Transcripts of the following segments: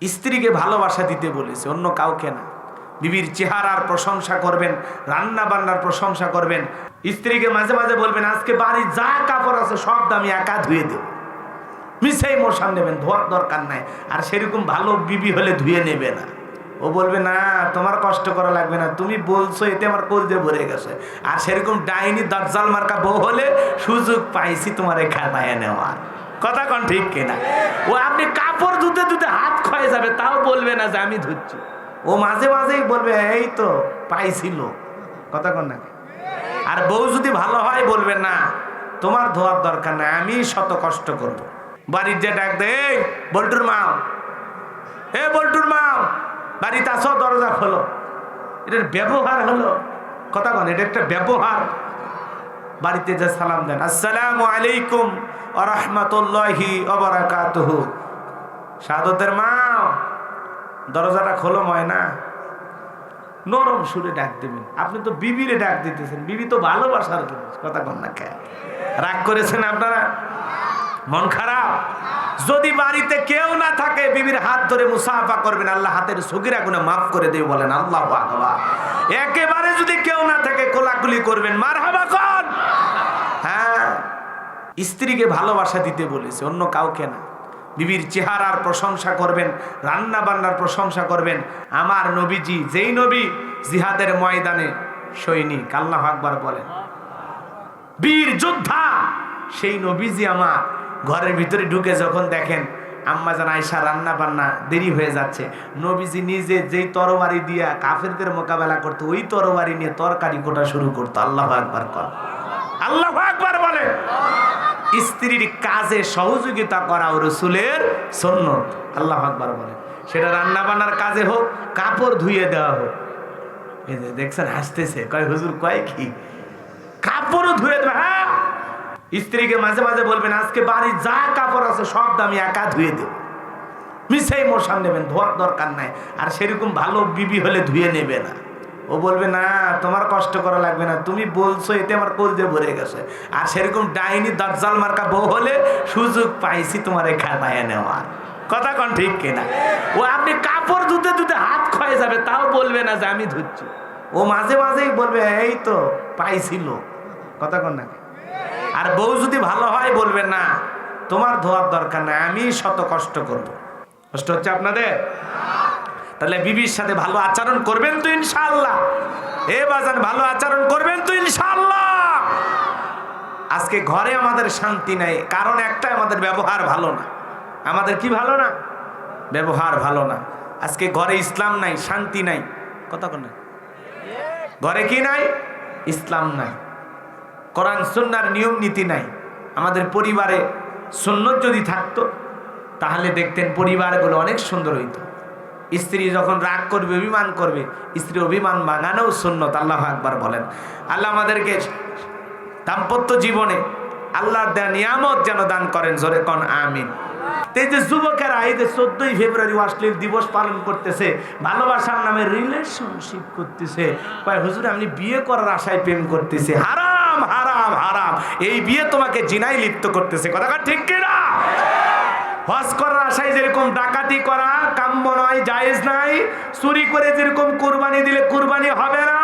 স্ত্রীকে ভালোবাসা দিতে বলেছে, অন্য কাউকে না। বিবির চেহারার প্রশংসা করবেন, রান্না বান্নার প্রশংসা করবেন। স্ত্রীকে মাঝে মাঝে বলবেন, আজকে বাড়ির যা কাপড় আছে সব আমি একা ধুয়ে দেব। মিশাই মোশান নেবেন, ধোয়ার দরকার নাই। আর সেরকম ভালো বিবি হলে ধুয়ে নেবে না। ও বলবে, না তোমার কষ্ট করা লাগবে না, তুমি বলছো এতে আমার কলজে ভরে গেছে। আর সেরকম ডাইনি দাজ্জাল মার্কা বউ হলে সুযোগ পাইছি তোমার খাটায় নেওয়ার। কথা কন ঠিক কিনা? ও আপনি কাপড় ধুতে ধুতে হাত ক্ষয়ে যাবে, তাও বলবে না যে আমি ধুচ্ছি। ও মাঝে মাঝেই বলবে, এই তো পাইছিল। কথা কন না? আর বউ যদি ভালো হয় বলবে, না তোমার ধোয়ার দরকার নাই, আমি শত কষ্ট করব। বাড়ির যে ডাক দে, এই বল্টুর মা, হে বল্টুর মা, বাড়িতে আসো, দরজা খোলো। এটার ব্যবহার হলো? কথা কন, এটা একটা ব্যবহার। বাড়িতে যে সালাম দেন, আসসালামু আলাইকুম ওয়া রাহমাতুল্লাহি ওয়া বারাকাতুহু। শাহাদাতের মা, দরজাটা খোলো ময়না। নরম সুরে ডাক দেবেন। আপনি তো বিবিরে ডাক দিতেছেন, বিবি তো ভালোবাসার জিনিস। কথা কন না কে? রাগ করেছেন আপনারা? মন খারাপ? যদি বাড়িতে কেউ না থাকে, বিবির হাত ধরে মুসাফা করবেন, আল্লাহ হাতের সগীরা গুনাহ মাফ করে দেবে, বলেন আল্লাহু আকবার। একেবারে যদি কেউ না থাকে, কোলাকুলি করবেন, মারহাবা কন। হ্যাঁ, স্ত্রীকে ভালোবাসা দিতে বলেছে, অন্য কাউকে না। বিবির চেহারার প্রশংসা করবেন, রান্না বান্নার প্রশংসা করবেন। আমার নবীজি, যেই নবী জিহাদের ময়দানে সৈনিক, আল্লাহু আকবার বলেন, বীর যোদ্ধা, সেই নবীজি আমার ঘরের ভিতরে ঢুকে যখন দেখেন আম্মা জান আয়েশা রান্না বান্না দেরি হয়ে যাচ্ছে, নবীজি নিজে যেই তরবারি দিয়া কাফেরদের মোকাবেলা করতো, ওই তরবারি নিয়ে তরকারি কোটা শুরু করতো। আল্লাহু আকবার কর, আল্লাহু আকবার বলে। স্ত্রীর কাজে সহযোগিতা করা রাসূলের সুন্নাত। আল্লাহু আকবার বলে। সেটা রান্না বান্নার কাজে হোক, কাপড় ধুইয়ে দেওয়া হোক। এই যে দেখছেন হাসতেছে, কয় হুজুর কয় কি? কাপড়ও ধুয়ে দেবে। হ্যাঁ, স্ত্রীকে মাঝে মাঝে বলবেন, আজকে বাড়ির যা কাপড় আছে সব আমি একা ধুয়ে দেব। মিশাই মোশান নেবেন, ধোয়ার দরকার নাই। আর সেরকম ভালো বিবি হলে ধুয়ে নেবে না। ও বলবে, না তোমার কষ্ট করা লাগবে না, তুমি বলছো এতে আমার কলজে ভরে গেছে। আর সেরকম ডাইনি দাজ্জাল মার্কা বউ হলে সুযোগ পাইছি তোমার খাটায় নেওয়ার। কথা কন ঠিক কিনা? ও আপনি কাপড় ধুতে ধুতে হাত ক্ষয়ে যাবে, তাও বলবে না যে আমি ধুচ্ছি। ও মাঝে মাঝেই বলবে, এই তো পাইছিল। কথা কন না? আর বউ যদি ভালো হয় বলবে, না তোমার ধোয়ার দরকার নাই, আমি শত কষ্ট করব। কষ্ট হচ্ছে আপনাদের? তাহলে বিবির সাথে ভালো আচরণ করবেন তো ইনশাআল্লাহ। এ বাজান, ভালো আচরণ করবেন তো ইনশাআল্লাহ। আজকে ঘরে আমাদের শান্তি নাই, কারণ একটাই, আমাদের ব্যবহার ভালো না। আমাদের কি ভালো না? ব্যবহার ভালো না। আজকে ঘরে ইসলাম নাই, শান্তি নাই। কথা কোন? ঘরে কি নাই? ইসলাম নাই, কোরআন সুন্নাহর নিয়ম নীতি নাই। আমাদের পরিবারে সুন্নত যদি থাকতো, তাহলে দেখতেন পরিবারগুলো অনেক সুন্দর হইতো। স্ত্রী যখন রাগ করবে, অভিমান করবে, স্ত্রী অভিমান ভাঙানোও সুন্নত। আল্লাহু আকবার বলেন। আল্লাহ আমাদেরকে দাম্পত্য জীবনে আল্লাহর দেয়া নিয়ামত যেন দান করেন, জোরে কোন আমিন। এই যে যুবকেরা এই যে 14ই ফেব্রুয়ারি অশ্লীল দিবস পালন করতেছে, ভালোবাসার নামে রিলেশনশিপ করতেছে, কয় হুজুর আমি বিয়ে করার আশায় প্রেম করতেছি। হারাম হারাম হারাম, এই বিয়ে তোমাকে জিনায় লিপ্ত করতেছে। কথা ঠিক কিনা? হজ করার আশায় যেরকম ডাকাতি করা কাম্য নয়, জায়েজ নাই। চুরি করে যেরকম কুরবানি দিলে কুরবানি হবে না।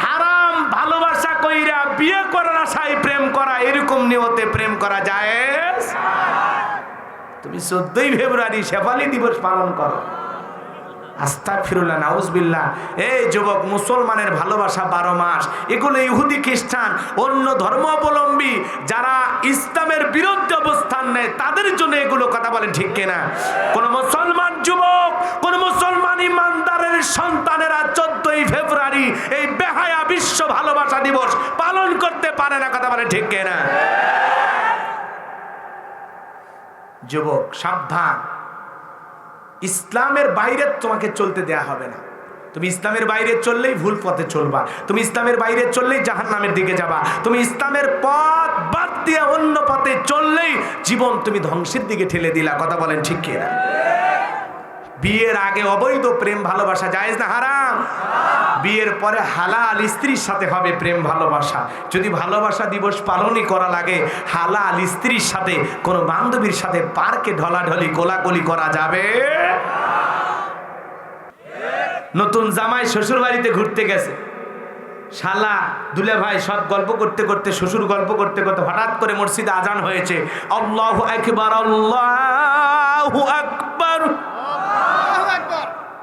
হারাম ভালোবাসা কইরা বিয়ে করার আশায় প্রেম করা, এরকম নিয়তে প্রেম করা জায়েজ। তুমি 14ই ফেব্রুয়ারি শেফালি দিবস পালন করো, আস্তাগফিরুল্লাহ, নাউজুবিল্লাহ। এই যুবক, মুসলমানের ভালোবাসা 12 মাস। এগুলো ইহুদি খ্রিস্টান অন্য ধর্মাবলম্বী যারা ইসলামের বিরুদ্ধে অবস্থান নেয়, তাদের জন্য এগুলো। কথা বলেন ঠিক কিনা? কোন মুসলমান যুবক, কোন মুসলমান ইমানদারের সন্তানেরা 14ই ফেব্রুয়ারি এই বেহায়া বিশ্ব ভালোবাসা দিবস পালন করতে পারে না। কথা বলেন ঠিক কিনা? যুবক সাবধান, ইসলামের বাইরে তোমাকে চলতে দেয়া হবে না। তুমি ইসলামের বাইরে চললেই ভুল পথে চলবা, তুমি ইসলামের বাইরে চললেই জাহান্নামের দিকে যাবা, তুমি ইসলামের পথ বাদ দিয়ে অন্য পথে চললেই জীবন তুমি ধ্বংসের দিকে ঠেলে দিলা। কথা বলেন ঠিক কিনা? বিয়ের আগে অবৈধ প্রেম ভালোবাসা জায়েজ না হারাম? বিয়ের পরে হালাল স্ত্রীর সাথে হবে প্রেম ভালোবাসা। যদি ভালোবাসা দিবস পালনই করা লাগে, হালাল স্ত্রীর সাথে কোনো বান্ধবীর সাথে পার্কে ঢলাঢলি কোলাকুলি করা যাবে। নতুন জামাই শ্বশুর বাড়িতে ঘুরতে গেছে, শালা দুলে ভাই সব গল্প করতে করতে, শ্বশুর গল্প করতে করতে হঠাৎ করে মসজিদে আজান হয়েছে, আল্লাহু আকবার আল্লাহু আকবার।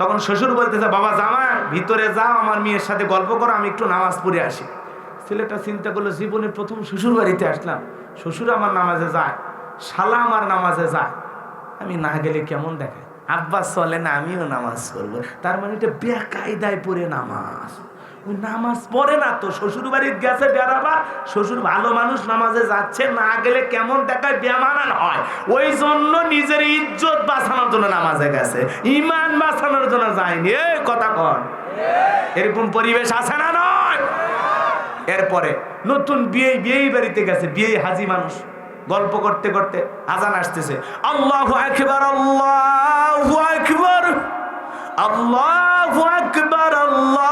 তখন শ্বশুর বলতেছে, বাবা জামাই ভিতরে যাও, আমার মেয়ের সাথে গল্প করো, আমি একটু নামাজ পড়ে আসি। ছেলেটা চিন্তা করলো, জীবনের প্রথম শ্বশুর বাড়িতে আসলাম, শ্বশুর আমার নামাজে যায়, শালা আমার নামাজে যায়, আমি না গেলে কেমন দেখায়। আব্বাস চলে না, আমিও নামাজ পড়বো। তার মানে এটা বেকায়দায় পড়ে নামাজ, ওই নামাজ পড়ে না তো, শ্বশুর বাড়ির গেছে বেড়াবার, শ্বশুর ভালো মানুষ নামাজে যাচ্ছে, না গেলে কেমন দেখায়, বেমানান হয়। ওই জন্য নিজের ইজ্জত বাঁচানোর জন্য নামাজে গেছে, ইমান বাঁচানোর জন্য যায়নি। এই কথা কন, এরকম পরিবেশ আছে না নয়? এরপরে নতুন বিয়ে বাড়িতে গেছে, বিয়ে হাজি মানুষ, গল্প করতে করতে আজান আসতেছে, আল্লাহু আকবার আল্লাহু আকবার আল্লাহু আকবার আল্লাহু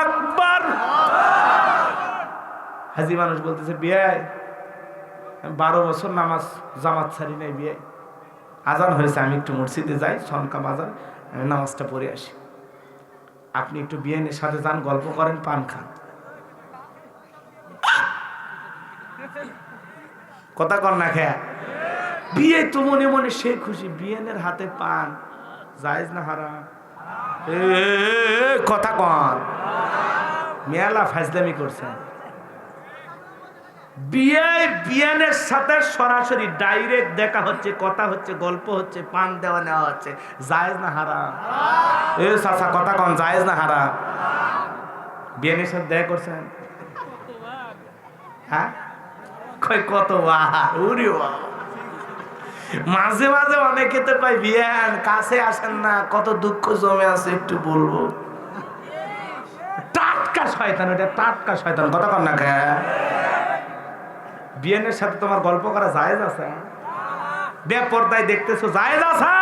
আকবার। হাজি মানুষ বলতেছে, বিয়ে 12 বছর নামাজ জামাত ছাড়ি নাই, বিয়ে আজান হয়েছে, আমি একটু মসজিদে যাই, সনকা বাজার, আমি নামাজটা পড়ে আসি, আপনি একটু বিয়ের সাথে যান, গল্প করেন, পান খান। কথা কন না খেয়া, বিয়ে তো মনে মনে সে খুশি, বিয়েনের হাতে পান জায়েজ না হারাম? কথা কন, মেলা ফাজলামি করছেন। বিয়েনের সাথে সরাসরি ডাইরেক্ট দেখা হচ্ছে, কথা হচ্ছে, গল্প হচ্ছে, পান দেওয়া নেওয়া হচ্ছে, জায়েজ না হারাম? এ চাচা কথা কন, জায়েজ না হারাম? বিয়েনের সাথে দেখা করছেন? হ্যাঁ, কত মাঝে মাঝে অনেকে তো কয় বিয়ান কাছে আসেন না, কত দুঃখ জমে আছে একটু বলবো। টাটকা শয়তান, ওটা টাটকা শয়তান। কথা কন না কে, বিয়ানের সাথে তোমার গল্প করা জায়েজ আছে? বেপরদায় দেখতেছো, জায়েজ আছে?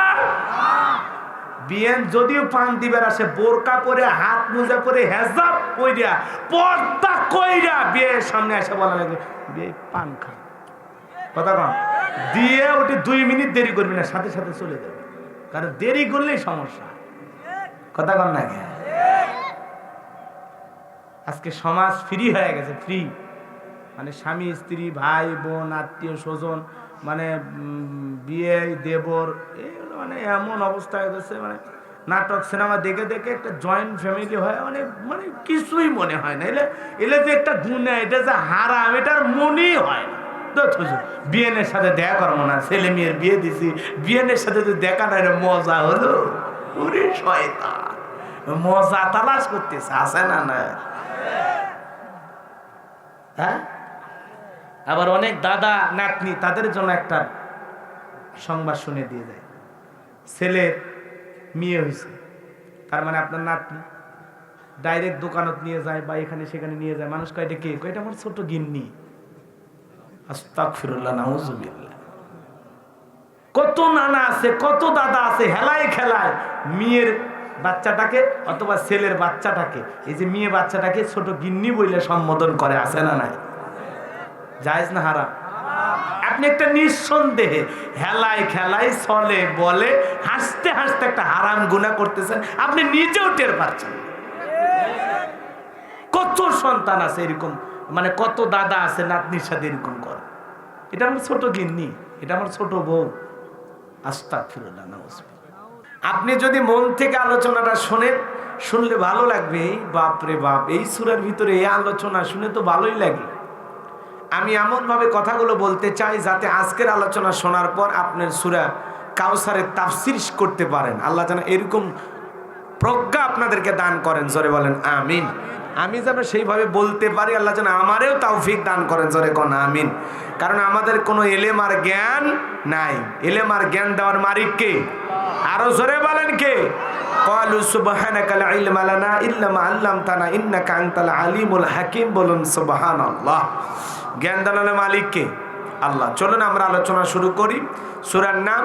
বিয়ান যদিও পান দিবার আসে, বোরকা পরে, হাত মোজা পরে, হেজাব কইরা, পর্দা কইরা বিয়ের সামনে এসে বলা লাগে বিয়ে পান খা। কথা কন, দিয়ে ওটি 2 মিনিট দেরি করবি না, সাথে সাথে চলে যাবে, কারণ দেরি করলেই সমস্যা। কথা কন না, আজকে সমাজ ফ্রি হয়ে গেছে, ফ্রি মানে স্বামী স্ত্রী ভাই বোন আত্মীয় স্বজন মানে বিয়ে দেবর, এইগুলো মানে এমন অবস্থা হয়ে গেছে, মানে নাটক সিনেমা দেখে দেখে একটা জয়েন্ট ফ্যামিলি হয়, মানে কিছুই মনে হয় না। এলে যে একটা গুণা, এটা যে হারাম, এটার মনেই হয় না। বিয়েনের সাথে দেখা করবো না, ছেলে মেয়ের বিয়ে দিছি, বিয়েনের সাথে যদি দেখা না, মজা হলো, ওরে শয়তান, মজা তালাশ করতেছে, আছে না না? হ্যাঁ, আবার অনেক দাদা নাতনি, তাদের জন্য একটা সংবাদ শুনে দিয়ে যায়, ছেলের মেয়ে হয়েছে, তার মানে আপনার নাতনি, ডাইরেক্ট দোকানত নিয়ে যায় বা এখানে সেখানে নিয়ে যায়, মানুষ কয় এটা কে? কয় এটা আমার ছোট গিন্নি। আস্তাগফিরুল্লাহ, নাউযুবিল্লাহ। কত নানা আছে, কত দাদা আছে, হেলায় খেলায় মেয়ের বাচ্চাটাকে অথবা ছেলের বাচ্চাটাকে, এই যে মেয়ে বাচ্চাটাকে ছোট গিন্নি বলে সম্বোধন করে, আছে না নাই? জায়েজ না হারাম? আপনি একটা নিঃসন্দেহে হেলায় খেলায় চলে বলে হাসতে হাসতে একটা হারাম গুনাহ করতেছেন, আপনি নিজেও টের পাচ্ছেন। কত সন্তান আছে এরকম, মানে কত দাদা আছে নাতনির সাথে এরকম করে, এটা আমার ছোট গিন্নি, এটা আমার ছোট বউ। আস্তাগফিরুল্লাহ, নাউযুবিল্লাহ। আপনি যদি মন থেকে আলোচনাটা শোনেন, শুনলে ভালো লাগবে। বাপরে বাপ, এই সূরার ভিতরে এই আলোচনা শুনে তো ভালোই লাগে। আমি এমনভাবে কথাগুলো বলতে চাই যাতে আজকের আলোচনা শোনার পর আপনার সূরা কাউসারের তাফসীর করতে পারেন। আল্লাহ যেন এরকম প্রজ্ঞা আপনাদেরকে দান করেন, জোরে বলেন আমিন। আমি যেন সেইভাবে বলতে পারি, আল্লাহ যেন আমারেও তৌফিক দান করেন, জোরে কোন আমিন। কারণ আমাদের কোনো এলেম আর জ্ঞান নাই, এলেম আর জ্ঞান দেওয়ার মালিক কে? আরো জোরে বলেন কে? ক্বালু সুবহানাকা লা ইলমা লানা ইল্লা মা আল্লামতানা ইন্নাকা আনতাল আলিমুল হাকিম। বলুন সুবহানাল্লাহ। জ্ঞান দানের মালিক কে? আল্লাহ। চলুন আমরা আলোচনা শুরু করি। সূরার নাম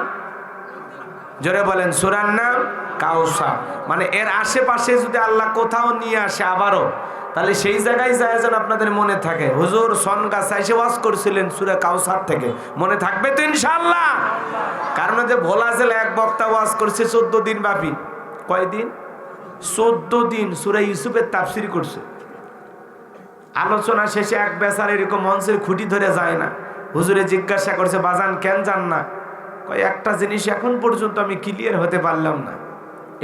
জোরে বলেন, সূরার নাম কাউসার। মানে এর আশেপাশে যদি আল্লাহ কোথাও নিয়ে আসে আবারও, তাহলে সেই জায়গায় যায় যেন আপনাদের মনে থাকে, হুজুর সনগাছা এসে ওয়াজ করছিলেন সূরা কাউসার থেকে, মনে থাকবে তো ইনশাআল্লাহ? কারণ যে ভোলা জেলা এক বক্তা ওয়াজ করছে 14 দিন ব্যাপী। কয়দিন? 14 দিন সূরা ইউসুফের তাফসীর করছে। আলোচনা শেষে এক বেচারা এরকম মঞ্চের খুঁটি ধরে যায় না, হুজুরে জিজ্ঞাসা করছে বাজান কেন যান না? কয় একটা জিনিস এখন পর্যন্ত আমি ক্লিয়ার হতে পারলাম না,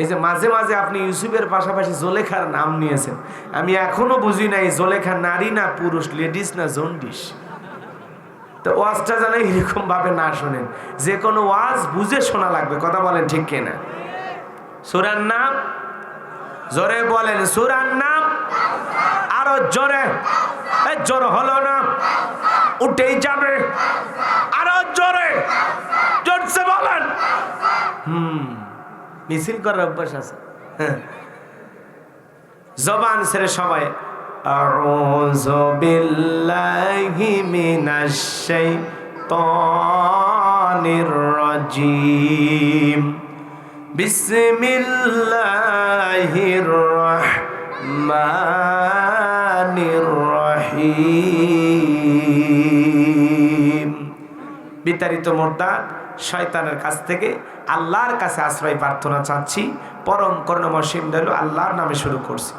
এই যে মাঝে মাঝে আপনি ইউসুফের পাশাপাশি জোলেখার নাম নিয়েছেন, আমি এখনো বুঝি নাই জোলেখা নারী না পুরুষ, লেডিস না জন্ডিস। তো ওয়াজটা যেন এরকম ভাবে না শোনেন, যে কোনো ওয়াজ বুঝে শোনা লাগবে, কথা বলেন ঠিক কিনা? সূরার নাম জোরে বলেন, সূরার নাম আরো জোরে, জোর হলো না, উঠেই যাবে, আরো জোরে, জোরসে বলেন। মিছিল করার অভ্যাস আছে, জবান ছেড়ে সবাই আউযু বিল্লাহি মিনাশ শাইতানির রাজিম, বিসমিল্লাহির রাহমানির রহিম। বিতাড়িত মুরতাদ শয়তানের কাছ থেকে আল্লাহর কাছে আশ্রয় প্রার্থনা চাচ্ছি, পরম করুণাময় সীম দয়ালু আল্লাহর নামে শুরু করছি।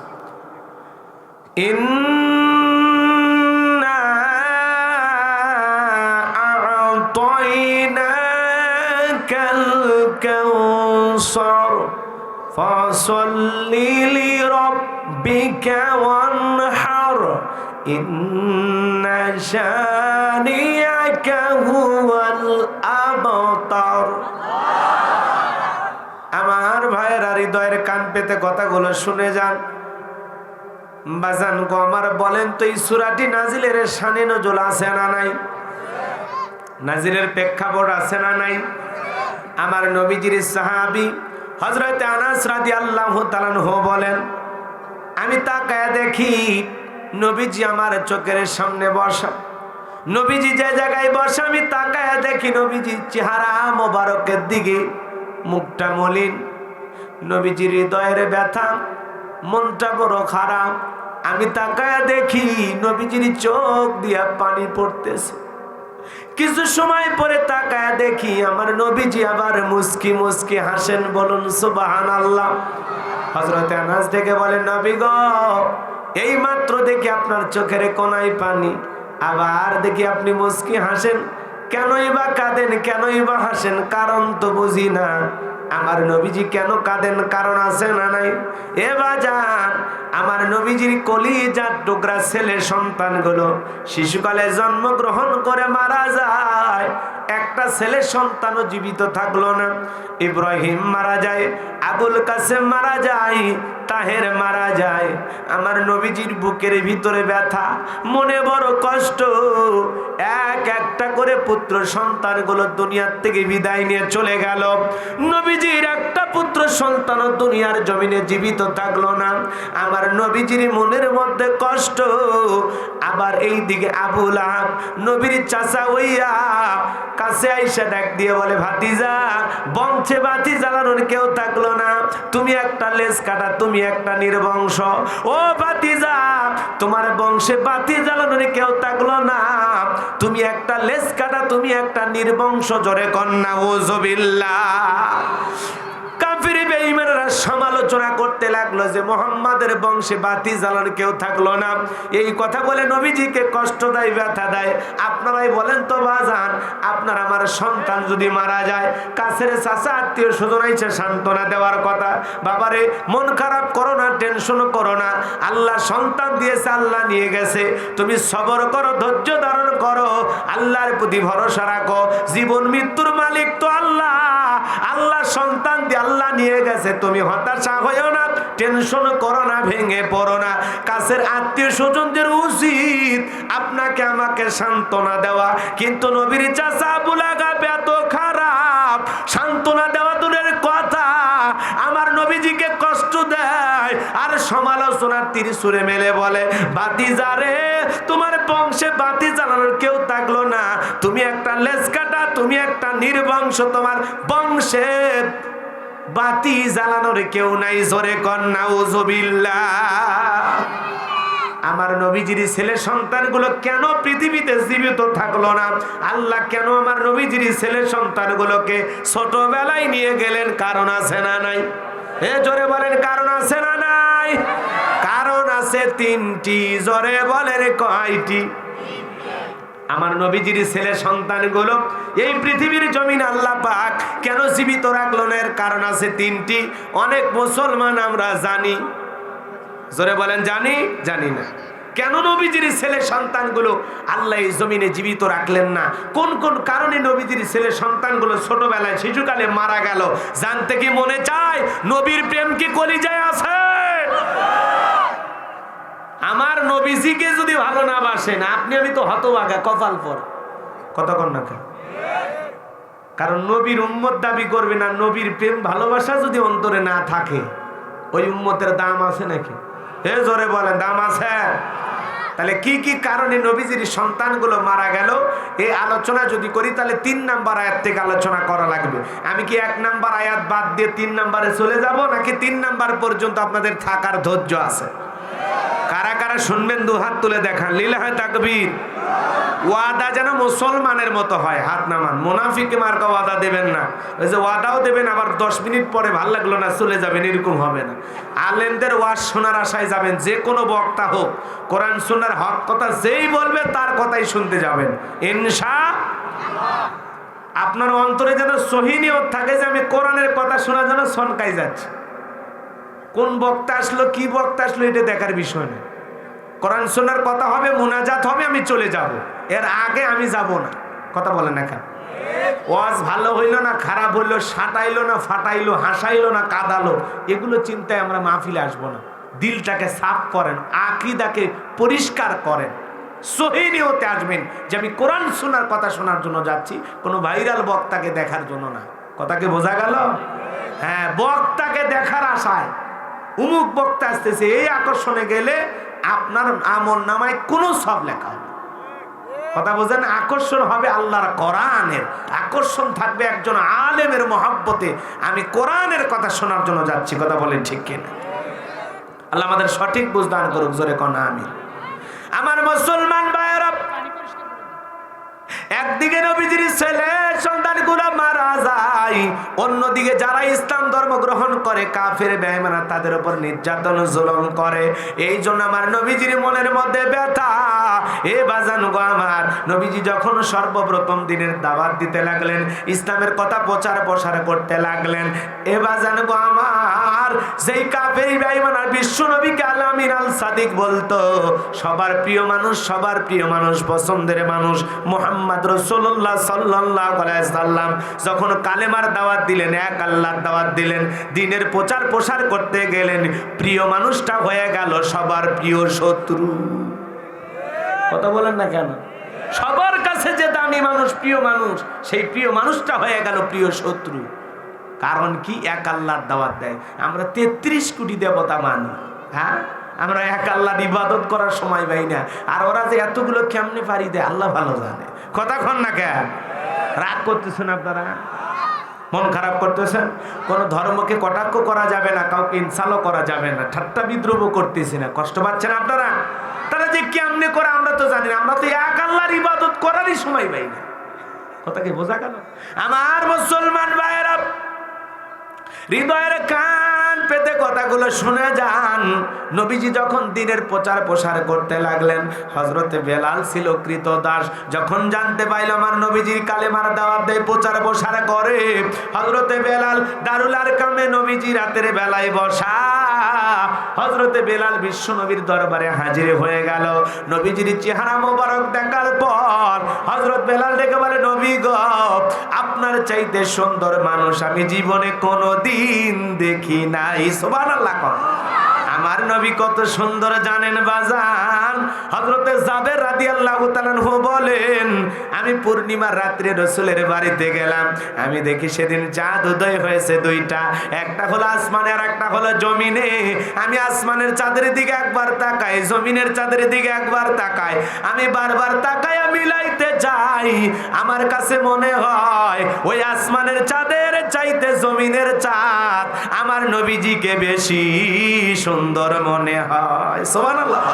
ইন্না আ'তাইনাকাল কাউসার ফাসাল্লি লিরাব্বিকা ওয়ানহার ইন্না শানিয়াকা হুয়াল আবতার। আমার ভাইয়েরা হৃদয়ের কান পেতে কথাগুলো শুনে যান। বাজান গো আমার, বলেন তো এই সূরাটি নাজিলের শানে নজুল আছে না নাই? নাজিলের প্রেক্ষাপট আছে না নাই? আমার নবীজির সাহাবী হযরত আনাস রাদিয়াল্লাহু তাআলা আনহু বলেন, আমি তাকায়া দেখি নবীজি আমার চোখের সামনে বসা, নবীজি যে জায়গায় বসা আমি তাকায়া দেখি নবীজির চেহারা মোবারকের দিকে, মুখটা মলিন, নবীজির হৃদয়ের ব্যথা, মনটা বড় খারাপ। আমি তাকায়া দেখি নবীজির চোখ দিয়া পানি পড়তেছে। কিছু সময় পরে তাকায়া দেখি আমার নবীজি আবার মুস্কি মুস্কি হাসেন, বলুন সুবহানাল্লাহ। হযরত আনাস থেকে বলেন, নবী গো এই মাত্র দেখি আপনার চোখের কোনায় পানি, আবার দেখি আপনি মুস্কি হাসেন, কেনই বা কাঁদেন, কেনই বা হাসেন? কারণ তো বুঝি না। আমার নবীজি কেন কাঁদেন, কারণ আছে না নাই? এ বাজান, আমার নবীজির কলিজার টুকরা ছেলে সন্তানগুলো শিশুকালে জন্মগ্রহণ করে মারা যায়, একটা ছেলে সন্তানও জীবিত থাকলো না। ইব্রাহিম মারা যায়, আবুল কাসেম মারা যায়, তাহের মারা যায়। আমার নবীজির বুকের ভিতরে ব্যথা, মনে বড় কষ্ট। এক একটা করে পুত্র সন্তানগুলো দুনিয়ার থেকে বিদায় নিয়ে চলে গেল। নবীজির একটা পুত্র সন্তানও দুনিয়ার জমিনে জীবিত থাকলো না। আমার নবীজির মনের মধ্যে কষ্ট। আবার এই দিকে আবু লাহাব নবীর চাচা হইয়া কাছে আইসা ডাক দিয়ে বলে, ভাতিজা, বংশে বাতি জ্বালানোর কেউ থাকলো না, তুমি একটা লেজ কাটা, তুমি একটা নির্বংশ। ও ভাতিজা, তোমার বংশে বাতি জ্বালানোর কেউ থাকলো না, তুমি একটা লেজ কাটা, তুমি একটা নির্বংশ। জোরে কন্যা ওযুবিল্লাহ। কাফির বেঈমানরা সমালোচনা করতে লাগলো যে মুহাম্মাদের বংশে বাতি জ্বালানোর কেউ থাকলো না। এই কথা বলে নবীজিকে কষ্ট দেয়, ব্যথা দেয়। আপনারাই বলেন তো বাজান, আপনার আমার সন্তান যদি মারা যায়, কাছের চাচা আত্মীয় স্বজন আইসে সান্ত্বনা দেওয়ার কথা, বাবারে মন খারাপ করো না, টেনশন করো না, আল্লাহ সন্তান দিয়েছে, আল্লাহ নিয়ে গেছে, তুমি সবর করো, ধৈর্য ধারণ করো, আল্লাহর প্রতি ভরসা রাখো। জীবন মৃত্যুর মালিক তো আল্লাহ, আল্লাহ সন্তান দিয়ে আল্লাহ নিয়ে গেছে, তুমি হতাশা হইও না, টেনশন করো না, ভেঙে পড়ো না। কাছের আত্মীয় স্বজনদের উচিত আপনাকে আমাকে সান্ত্বনা দেওয়া, কিন্তু নবীর চাচা আবু লাহাব এত খারাপ, সান্ত্বনা দেওয়া দূরের কথা, আমার নবীজিকে কষ্ট দেয় আর সমালোচনার তীর ছুঁড়ে মেলে বলে, ভাতিজা রে, তোমার বংশে বাতি জ্বালানোর কেউ থাকলো না, তুমি একটা লেজ কাটা, তুমি একটা নির্বংশ, তোমার বংশে বাতি জ্বালানোর কেউ নাই। জোরে কন্যা ওযুবিল্লাহ। আমার নবীজির ছেলে সন্তানগুলো কেন পৃথিবীতে জীবিত থাকলো না? আল্লাহ কেন আমার নবীজির ছেলে সন্তানগুলোকে ছোটবেলায় নিয়ে গেলেন? কারণ আছে না নাই? এ জোরে বলেন, কারণ আছে না নাই? কারণ আছে তিনটি। জোরে বলেন কয়টি? আমার নবীজির ছেলে সন্তানগুলো এই পৃথিবীর জমিন আল্লাহ পাক কেন জীবিত রাখলো না? এর কারণ আছে তিনটি। অনেক মুসলমান আমরা জানি, জোরে বলেন জানি? জানি না। কেন নবীজির ছেলে সন্তানগুলো আল্লাহ এই জমিনে জীবিত রাখলেন না? কোন কোন কারণে নবীজির ছেলে সন্তানগুলো ছোটবেলায় শিশুকালে মারা গেল? জানতে কি মনে চায়? নবীর প্রেম কি কলিজায় আছে? আমার নবীজিকে যদি ভালো না বাসেন, আপনি আমি তো হতভাগা, কপাল পর। কতক্ষণ না? কারণ নবীর উম্মত দাবি করবে না, নবীর প্রেম ভালোবাসা যদি অন্তরে না থাকে, ওই উম্মতের দাম আছে নাকি? এ জোরে বলেন, দাম আছে? তাহলে কি কি কারণে নবীজির সন্তানগুলো মারা গেল এই আলোচনা যদি করি, তাহলে 3 নাম্বার আয়াত থেকে আলোচনা করা লাগবে। আমি কি 1 নাম্বার আয়াত বাদ দিয়ে 3 নাম্বারে চলে যাব, নাকি 3 নাম্বার পর্যন্ত আপনাদের থাকার ধৈর্য আছে? কারা কারা শুনবেন দুহাত তুলে দেখান। লিল্লাহি তাকবীর। ওয়াদা যেন মুসলমানের মতো হয়, হাত নামান। মুনাফিকে মার্কা ওয়াদা দেবেন না। ওই যে ওয়াদাও দেবেন, আবার 10 মিনিট পরে ভাল লাগলো না চলে যাবেন, এরকম হবে না। আলেমদের ওয়াজ শোনার আশায় যাবেন। যে কোনো বক্তা হোক, কোরআন সুন্নাহর হক কথা যেই বলবে তার কথাই শুনতে যাবেন ইনশাআল্লাহ। আপনার অন্তরে যেন সহি নিয়ত থাকে যে আমি কোরআনের কথা শোনার জন্য সনকাই যাচ্ছি। কোন বক্তা আসলো, কি বক্তা আসলো, এটা দেখার বিষয় না। কোরআন সুন্নাহর কথা হবে, মুনাজাত হবে, আমি চলে যাব, এর আগে আমি যাব না। কথা বলেন না কেন? ওয়াজ ভালো হইলো না খারাপ হইলো, সাটাইলো না ফাটাইলো, হাসাইলো না কাঁদালো, এগুলো চিন্তায় আমরা মাহফিলে আসবো না। দিলটাকে সাফ করেন, আকীদাকে পরিষ্কার করেন, সহি নিয়তে আসবেন যে আমি কোরআন শোনার কথা শোনার জন্য যাচ্ছি, কোনো ভাইরাল বক্তাকে দেখার জন্য না। কথাকে বোঝা গেল? হ্যাঁ, বক্তাকে দেখার আশায় উমুক বক্তা আসতেছে, এই আকর্ষণে গেলে আপনার আমল নামায় কোনো সব লেখা হবে। কথা বোঝেন? আকর্ষণ হবে আল্লাহর কোরআনের, আকর্ষণ থাকবে একজন আলেমের মহব্বতে, আমি কোরআনের কথা শোনার জন্য যাচ্ছি। কথা বলেন ঠিক কিনা? আল্লাহ আমাদের সঠিক বুঝদান করুক, জোরে কোন আমিন। আমার মুসলমান ভাইয়েরা, একদিকে নবীজির ছেলে সন্তানগুলো মারা যায়, অন্যদিকে যারা ইসলাম ধর্ম গ্রহণ করে কাফের বেঈমান তাদের উপর নির্যাতন জুলুম করে। এই জন্য আমার নবীজির মনের মধ্যে ব্যথা। এ বাজান গো আমার, নবীজি যখন সর্বপ্রথম দিনের দাওয়াত দিতে লাগলেন, ইসলামের কথা প্রচার প্রসার করতে লাগলেন, এ বাজান গো আমার, যেই কাফের বেঈমান আর বিশ্ব নবীকে আল আমিন আল সাদিক বলতো, সবার প্রিয় মানুষ, সবার প্রিয় মানুষ, পছন্দের মানুষ মুহাম্মদ রাসূলুল্লাহ সাল্লাল্লাহু আলাইহি সাল্লাম যখন কালেমার দাওয়াত দিলেন, এক আল্লাহর দাওয়াত দিলেন, দ্বীনের প্রচার প্রসার করতে গেলেন, প্রিয় মানুষটা হয়ে গেল সবার প্রিয় শত্রু। কথা বলেন না কেন? সবার কাছে যে দামি মানুষ, প্রিয় মানুষ, সেই প্রিয় মানুষটা হয়ে গেল প্রিয় শত্রু। কারণ কি? এক আল্লাহর দাওয়াত দেয়। আমরা 33 কোটি দেবতা মানি, হ্যাঁ, আমরা এক আল্লাহর ইবাদত করার সময় পাই না। আর ওরা যে এতগুলো কেমনে পারি দেয় আল্লাহ ভালো জানে। কথা কন না কেন? রাগ করতেছেন আপনারা? মন খারাপ করতেছেন? কোন ধর্মকে কটাক্ষ করা যাবে না, কাউকে ইনসালও করা যাবে না, ঠাট্টা বিদ্রুপ করতেছি না। কষ্ট পাচ্ছেন আপনারা? তারা যে কেমনে করে আমরা তো জানি না। আমরা তো এক আল্লাহর ইবাদত করারই সময় পাই না। কথা কি বোঝা গেল? আমার মুসলমান ভাইয়েরা, হৃদয়ের কান পেতে কথাগুলো শুনে যান। নবীজি যখন দ্বীনের প্রচার প্রসার করতে লাগলেন, হযরতে বেলাল ছিল কৃতদাস। যখন জানতে পাইল আমার নবীজির কালেমার দাওয়াত দেয়, প্রচার প্রসার করে, হযরতে বেলাল দারুল আরকামে নবীজি রাতের বেলায় বসা, হযরতে বেলাল বিশ্ব নবীর দরবারে হাজির হয়ে গেল। নবীজির চেহারা মোবারক দেখার পর হযরত বেলাল ডেকে বলে, নবী গো, আপনার চাইতে সুন্দর মানুষ আমি জীবনে কোনোদিন দেখি নাই। সুবহানাল্লাহ। আমার নবী কত সুন্দর জানেন বাজান? হযরতে জাবের রাদিয়াল্লাহু তাআলা আনহু বলেন, আমি পূর্ণিমার রাত্রে রাসূলের বাড়িতে গেলাম, আমি দেখি সেদিন চাঁদ উদয় হয়েছে দুইটা, একটা হলো আসমানে আর একটা হলো জমিনে। আমি আসমানের চাঁদের দিকে একবার তাকাই, জমিনের চাঁদের দিকে একবার তাকাই, আমি বারবার তাকায়া মিলাইতে চাই। আমার কাছে মনে হয় ওই আসমানের চাঁদের চাইতে জমিনের চাঁদ আমার নবীজিকে বেশি সুন্দর মনে হয়। সুবহানাল্লাহ।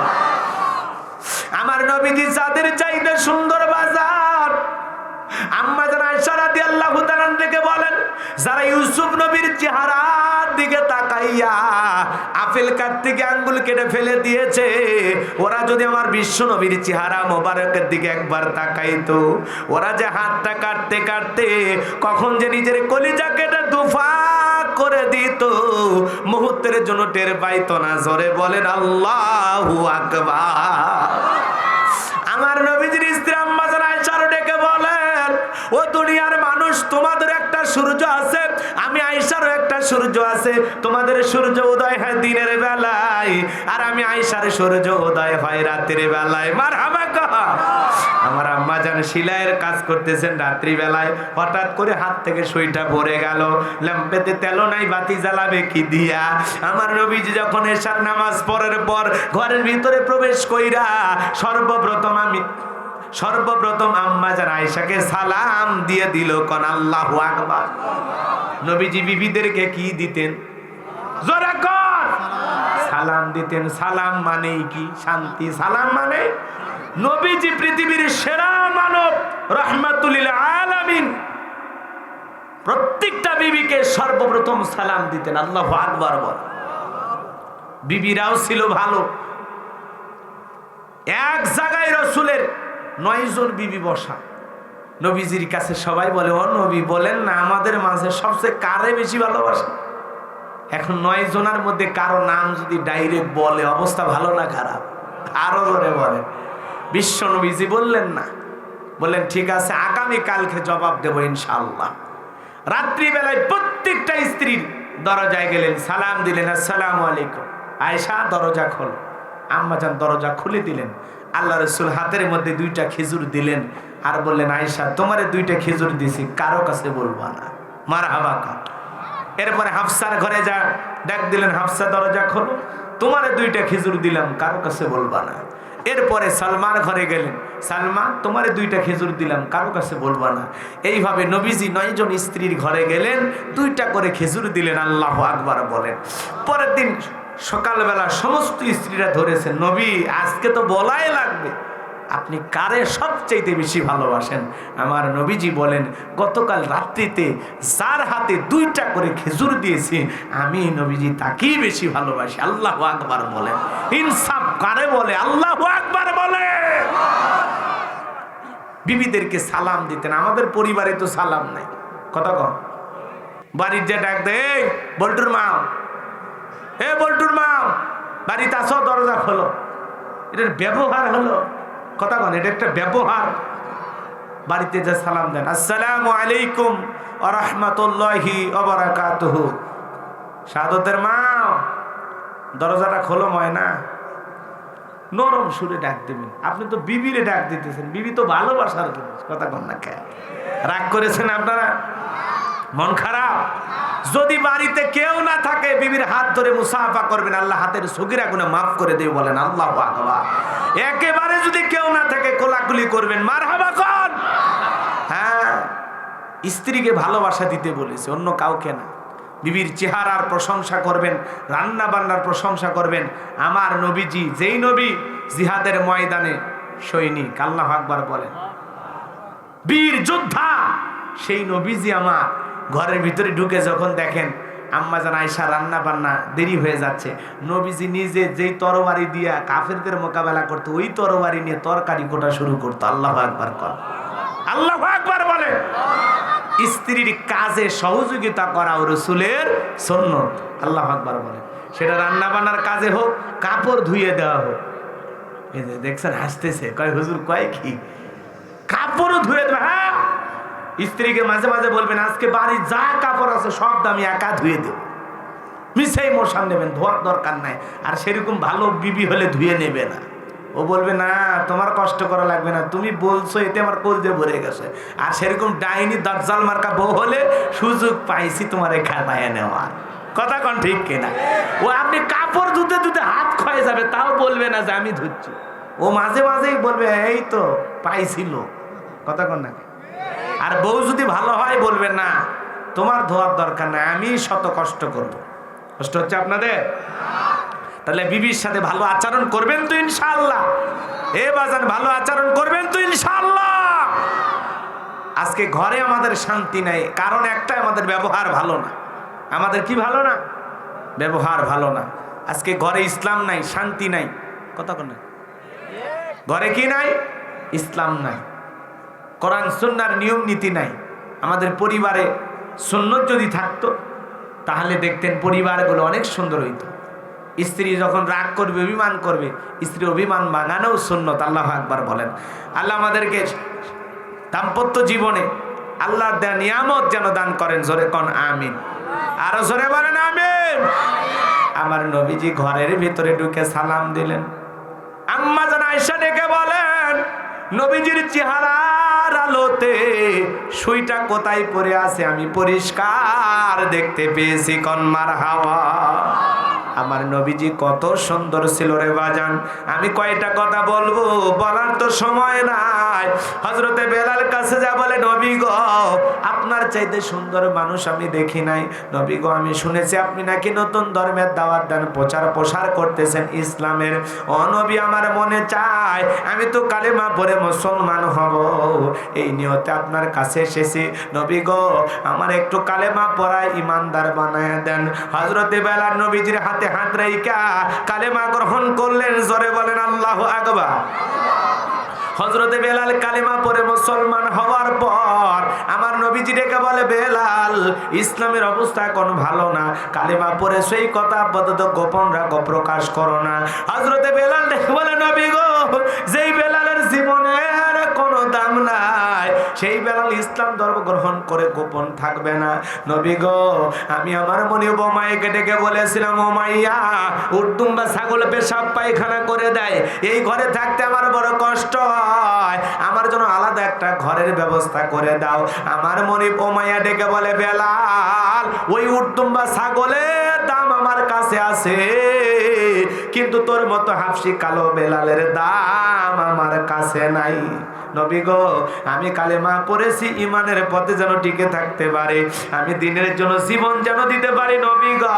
আমার নবীজি যাদের চাইতে সুন্দর বাজার, আম্মা জান আয়েশা রাদিয়াল্লাহু তাআলা থেকে বলেন, যারা ইউসুফ নবীর চেহারার দিকে তাকাইয়া আপেল কাটতে গিয়ে আঙ্গুল কেটে ফেলে দিয়েছে, ওরা যদি আমার বিশ্ব নবীর চেহারা মোবারকের দিকে একবার তাকাইতো, ওরা যে হাতটা কাটতে কাটতে কখন যে নিজের কলিজা কেটে দুফা করে দিত, মুহূর্তের জন্য টের পাইতো না। জোরে বলেন আল্লাহু আকবার। আমার নবীজির স্ত্রী আম্মা জান আয়েশা ডেকে বলেন, ও দুনিয়ার মানুষ, তোমাদের একটা সূর্য আছে, আমি আয়েশারও একটা সূর্য আছে। তোমাদের সূর্য উদয় হয় দিনের বেলায়, আর আমি আয়েশার সূর্য উদয় হয় রাতের বেলায়। মারহাবা কহ। আমার আম্মা জান সেলাইয়ের কাজ করতেছেন রাত্রি বেলায়, হঠাৎ করে হাত থেকে সুইটা ভরে গেল, ল্যাম্পেতে তেল নাই, বাতি জ্বালাবে কি দিয়া। আমার নবীজি যখন এশার নামাজ পড়ার পর ঘরের ভিতরে প্রবেশ কইরা সর্বপ্রথম আম্মা জান আয়েশাকে সালাম দিয়ে দিল। কোন আল্লাহু আকবার। নবীজি বিবিদেরকে কি দিতেন? জোরে কর। সালাম দিতেন। সালাম মানে কি? শান্তি। সালাম মানে নবীজি পৃথিবীর সেরা মানব, রাহমাতুল লিল আলামিন, প্রত্যেকটা বিবিকে সর্বপ্রথম সালাম দিতেন। আল্লাহু আকবার বল। বিবিরাও ছিল ভালো। এক জায়গায় রাসূলের 9 জন বিবি বসা। নবীজির কাছে সবাই বলে, ও নবী, বলেন না আমাদের মাঝে সবচেয়ে কারে বেশি ভালোবাসে? এখন 9 জনের মধ্যে কারো নাম যদি ডাইরেক্ট বলে, অবস্থা ভালো না খারাপ? আরো জোরে বলে। বিশ্ব নবীজি বললেন না, বললেন ঠিক আছে, আগামী কালকে জবাব দেবো ইনশাআল্লাহ। রাত্রিবেলায় প্রত্যেকটা স্ত্রীর দরজায় গেলেন, সালাম দিলেন, আসসালামু আলাইকুম। আয়েশা, দরজা খোল। আম্মা জান দরজা খুলে দিলেন। আল্লাহ রাসূল হাতের মধ্যে 2টা খেজুর দিলেন আর বললেন, আয়েশা, তোমারে 2টা খেজুর দিছি, কারো কাছে বলবা না। মারহাবা কর। এরপরে হাফসার ঘরে যা ডাক দিলেন, হাফসা দরজা খোলো, তোমারে 2টা খেজুর দিলাম, কারো কাছে বলবা না। এরপরে সালমার ঘরে গেলেন, সালমা, তোমারে 2টা খেজুর দিলাম, কারো কাছে বলবা না। এইভাবে নবীজি 9 জন স্ত্রীর ঘরে গেলেন, 2টা করে খেজুর দিলেন। আল্লাহু আকবার বলেন। পরের দিন সকালবেলা সমস্ত স্ত্রীরা ধরেছেন, নবী, আজকে তো বলাই লাগবে, আপনি কারে সবচাইতে বেশি ভালোবাসেন? আমার নবীজি বলেন, গতকাল রাত্রিতে যার হাতে 2টা করে খেজুর দিয়েছি, আমি নবীজি তাকেই বেশি ভালোবাসি। আল্লাহু আকবার বলেন। ইনসাফ কারে বলে? আল্লাহু আকবার বলে। বিবিদেরকে সালাম দিতেন। আমাদের পরিবারে তো সালাম নাই। কথা কন। বাড়ির যে ডাক দে, বল্টুর মা, এ বল্টুর মা, বাড়িতে আসো, দরজা খোলো। এটার ব্যবহার হলো? কথা কন, এটা একটা ব্যবহার। বাড়িতে যে সালাম দেন, আসসালামু আলাইকুম ওয়া রাহমাতুল্লাহি ওয়া বারাকাতুহু। শাহাদতের মা, দরজাটা খোলো। ময়না, নরম সুরে ডাক দেবেন। আপনি তো বিবিরে ডাক দিতেছেন, বিবি তো ভালোবাসার জিনিস। কথা কন না কেন? রাগ করেছেন আপনারা? মন খারাপ? যদি বাড়িতে কেউ না থাকে, বিবির হাত ধরে মুসাফা করবেন, আল্লাহ হাতের সগীরা গুনাহ মাফ করে দেবে। বলেন আল্লাহু আকবার। একেবারে যদি কেউ না থাকে, কোলাকুলি করবেন। মারহাবা কর। হ্যাঁ, স্ত্রীকে ভালোবাসা দিতে বলেছে, অন্য কাউকে না। বিবির চেহারার প্রশংসা করবেন, রান্না বান্নার প্রশংসা করবেন। আমার নবীজি, যেই নবী জিহাদের ময়দানে সৈনিক, আল্লাহু আকবার বলেন, বীর যোদ্ধা, সেই নবীজি আমার ঘরের ভিতরে ঢুকে যখন দেখেন আম্মা জান আয়েশা রান্না বান্না দেরি হয়ে যাচ্ছে, নবীজি নিজে যেই তরবারি দিয়া কাফেরদের মোকাবেলা করতো, ওই তরবারি নিয়ে তরকারি কোটা শুরু করতো। আল্লাহু আকবার কর। আল্লাহু আকবার বলে। স্ত্রীর কাজে সহযোগিতা করা রাসূলের সুন্নাত। আল্লাহু আকবার বলে। সেটা রান্না বান্নার কাজে হোক, কাপড় ধুইয়ে দেওয়া হোক। এই যে দেখছেন হাসতেছে, কয় হুজুর কয় কি? কাপড়ও ধুয়ে দেবে। হ্যাঁ, স্ত্রীকে মাঝে মাঝে বলবেন, আজকে বাড়ির যা কাপড় আছে সব আমি একা ধুয়ে দেব। মিশাই মোশান নেবেন, ধোয়ার দরকার নাই। আর সেরকম ভালো বিবি হলে ধুয়ে নেবে না। ও বলবে, না তোমার কষ্ট করা লাগবে না, তুমি বলছো, এতে আমার কলজে ভরে গেছে। আর সেরকম ডাইনি দাজ্জাল মার্কা বউ হলে সুযোগ পাইছি তোমার খাটায় নেওয়ার। কথা কন ঠিক কিনা? ও আপনি কাপড় ধুতে ধুতে হাত ক্ষয়ে যাবে, তাও বলবে না যে আমি ধুচ্ছি। ও মাঝে মাঝেই বলবে, এই তো পাইছিল। কথা কন না? আর বউ যদি ভালো হয়, বলবে, না তোমার ধোয়ার দরকার নাই, আমি শত কষ্ট করব। কষ্ট হচ্ছে আপনাদের? তাহলে বিবির সাথে ভালো আচরণ করবেন তো ইনশাআল্লাহ। এ বাজান ভালো আচরণ করবেন তো ইনশাআল্লাহ। আজকে ঘরে আমাদের শান্তি নাই, কারণ একটাই, আমাদের ব্যবহার ভালো না। আমাদের কি ভালো না? ব্যবহার ভালো না। আজকে ঘরে ইসলাম নাই, শান্তি নাই। কথা কোন ঘরে কি নাই? ইসলাম নাই, কোরআন সুন্নাহর নিয়ম নীতি নাই। আমাদের পরিবারে সুন্নত যদি থাকতো তাহলে দেখতেন পরিবারগুলো অনেক সুন্দর হইতো। স্ত্রী যখন রাগ করবে, অভিমান করবে, স্ত্রী অভিমান ভাঙানোও সুন্নত। আল্লাহু আকবার বলেন। আল্লাহ আমাদেরকে দাম্পত্য জীবনে আল্লাহর দেয়া নিয়ামত যেন দান করেন। জোরে কোন আমিন। আরো জোরে বলেন আমিন। আমার নবীজি ঘরের ভিতরে ঢুকে সালাম দিলেন। আম্মা জান আয়েশা ডেকে বলেন, নবীজির চেহারার আলোতে সুইটা কোথায় পড়ে আছে আমি পরিষ্কার দেখতে পেয়েছি। কোন মারহাবা। আমার নবীজি কত সুন্দর ছিল রে বাজান। আমি কয়টা কথা বলবো, বলার তো সময় নাই। হযরতে বেলাল কাছে যা বলে, নবী গো আপনার চাইতে সুন্দর মানুষ আমি দেখি নাই। নবী গো আমি শুনেছি আপনি নাকি নতুন ধর্মের দাওয়াত দেন, প্রচার প্রসার করতেছেন ইসলামের। ও নবী আমার মনে চায় আমি তো কালেমা পড়ে মুসলমান হব, এই নিয়তে আপনার কাছে এসেছি। নবী গো আমার একটু কালেমা পড়ায় ইমানদার বানায় দেন। হযরতে বেলাল নবীজির হাতে হাত রাইখা কালেমা গ্রহণ করলেন। জোরে বলেন আল্লাহু আকবার। হযরতে বেলাল কালেমা পড়ে মুসলমান হওয়ার পর আমার নবীজি ডেকে বলে, বেলাল ইসলামের অবস্থা এখন ভালো না, কালেমা পড়ে সেই কথা আপাতত গোপন রাখো, প্রকাশ করো না। হযরতে বেলাল ডেকে বলে, নবী গো যেই বেলালের জীবনের কোনো দাম নাই, সেই বেলাল ইসলাম ধর্ম গ্রহণ করে গোপন থাকবে না। নবী গো আমি আমার মনে উমাইয়াকে ডেকে বলেছিলাম, উমাইয়া উটদুম্বা ছাগল পেশাব পায়খানা করে দেয়, এই ঘরে থাকতে আমার বড় কষ্ট হয়, আমার জন্য আলাদা একটা ঘরের ব্যবস্থা করে দাও। আমার মনিব উমাইয়া ডেকে বলে, বেলাল ওই উটদুম্বা ছাগলের দাম আমার কাছে আছে, কিন্তু তোর মতো হাফসি কালো বেলালের দাম আমার কাছে নাই। নবী গো আমি কালেমা পড়েছি, ইমানের পথে যেন টিকে থাকতে পারে, আমি দিনের জন্য জীবন যেন দিতে পারি। নবী গো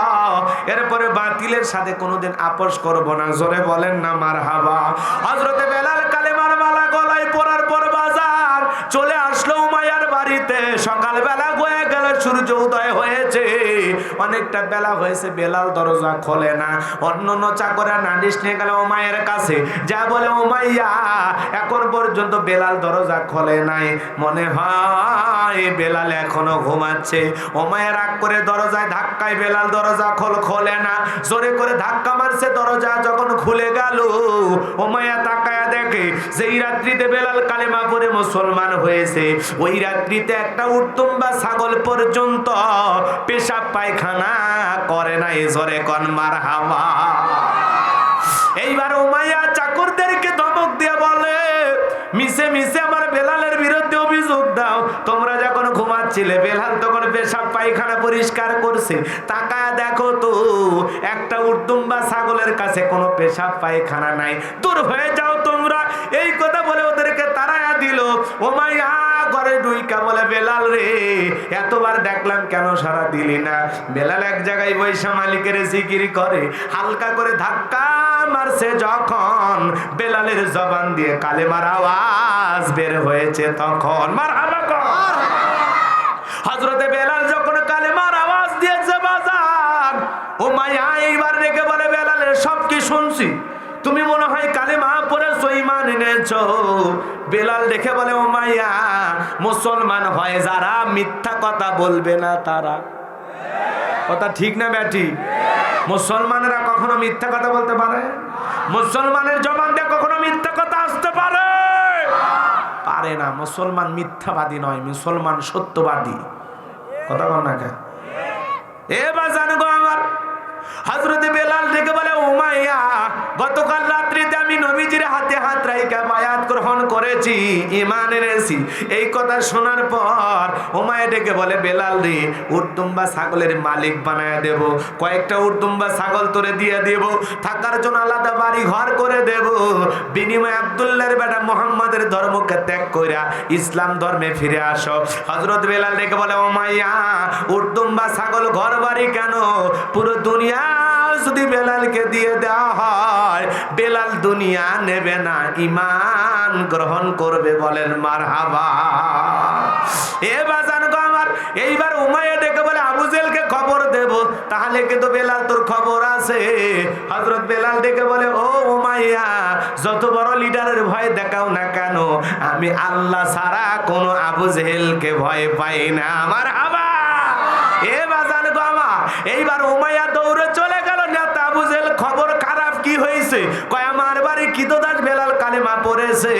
এরপরে বাতিলের সাথে কোনোদিন আপোষ করব না। জোরে বলেন না মারহাবা। হযরতে বেলাল কালেমার মালা গলায় পরার পর বাজার চলে আসলো উমাইয়ার বাড়িতে। সকালবেলা হয়ে গেল, সূর্য উদয় হয়েছে, অনেকটা বেলা হয়েছে, বেলাল দরজা খোলে না। অন্যান্য চাকরা নালিশ নিয়ে গেল উমাইয়ার কাছে, যা বলে উমাইয়া এখন পর্যন্ত বেলাল দরজা খোলে নাই, মনে হয় বেলাল এখনো ঘুমাচ্ছে। উমাইয়া রাগ করে দরজায় ধাক্কায়, বেলাল দরজা খোলে না, জোরে করে ধাক্কা মারছে, দরজা যখন খুলে গেল উমাইয়া তাকায়া দেখে যেই রাত্রিতে বেলাল কালেমা পড়ে মুসলমান হয়েছে, ওই রাত্রিতে একটা উটদুম্বা ছাগল পর্যন্ত পেশাব পায়খানা করে নাই। জোরে কোন মারহাবা। এইবার উমাইয়া চাকরদেরকে ধমক দিয়ে বলে, মিশে মিশে আমার বেলালের বিরুদ্ধে অভিযোগ দাও। তোমরা যখন ঘুমাচ্ছিলে বেলাল তখন পেশাব পায়খানা পরিষ্কার করছে, তাকায় দেখো তো একটা উটদুম্বা ছাগলের কাছে কোনো পেশাব পায়খানা নাই, দূর হয়ে যাও তোমরা। এই কথা বলে ওদেরকে তাড়ায়া দিল। উমাইয়া ঘরে ঢুইকা বলে, বেলাল রে এতবার দেখলাম কেন সারা দিলি না? বেলাল এক জায়গায় বৈশা মালিকের জিকির করে, হালকা করে ধাক্কা মারছে যখন বেলালের জবান দিয়ে কালেমার আওয়াজ বের হয়েছে তখন। মারহাবা কর। হযরতে বেলাল যখন কালেমার আওয়াজ দিয়েছে বাজার, উমাইয়া এইবার রেখে বলে, বেলালের সব কি শুনছি, তুমি মনে হয় কালেমা পড়েছো, ঈমান এনেছো। বেলাল দেখে বলে, উমাইয়া মুসলমান হয় যারা মিথ্যা কথা বলবে না তারা। কথা ঠিক না ব্যাটি? মুসলমানেরা কখনো মিথ্যা কথা বলতে পারে? মুসলমানের জবান দিয়ে কখনো মিথ্যা কথা আসতে পারে? পারে না। মুসলমান মিথ্যাবাদী নয়, মুসলমান সত্যবাদী। কথা বল না কেন? এবার জানবো আমার হযরতে বেলাল ডেকে বলে, উমাইয়া গতকাল রাত্রিতে আমি নবীজির হাতে হাত রাইখা বায়াত গ্রহণ করেছি, ঈমান এনেছি। এই কথা শোনার পর উমাইয়া ডেকে বলে, বেলাল রে উটদুম্বা ছাগলের মালিক বানায় দেব, কয়েকটা উটদুম্বা ছাগল তোরে দিয়ে দেব, থাকার জন্য আলাদা বাড়ি ঘর করে দেব, বিনিময়ে আব্দুল্লাহর বেটা মুহাম্মাদের ধর্মকে ত্যাগ কইরা ইসলাম ধর্মে ফিরে আসো। হযরত বেলাল ডেকে বলে, উমাইয়া উটদুম্বা ছাগল ঘর বাড়ি কেন, পুরো দুনিয়া যদি বেলালকে দিয়ে দেওয়া হয়, বেলাল দুনিয়া নেবে না, ঈমান গ্রহণ করবে। বলেন মারহাবা। এ বাজান গো আমার, এইবার উমাইয়া ডেকে বলে আবু জেহেলকে খবর দেব, তাহলে কিন্তু বেলাল তোর খবর আছে। হযরত বেলাল ডেকে বলে ও উমাইয়া, যত বড় লিডারের ভয় দেখাও না কেন, আমি আল্লাহ ছাড়া কোনো আবু জেহেলকে ভয় পাই না। আমার হাবা। এ বাজান গো আমার, এইবার উমাইয়া দৌড়ে চলে গেল। নেতা আবু জেহেল খবর খারাপ, কি হয়েছে? কয় আমার বাড়ি কিদোদাস বেলাল কালেমা পড়েছে।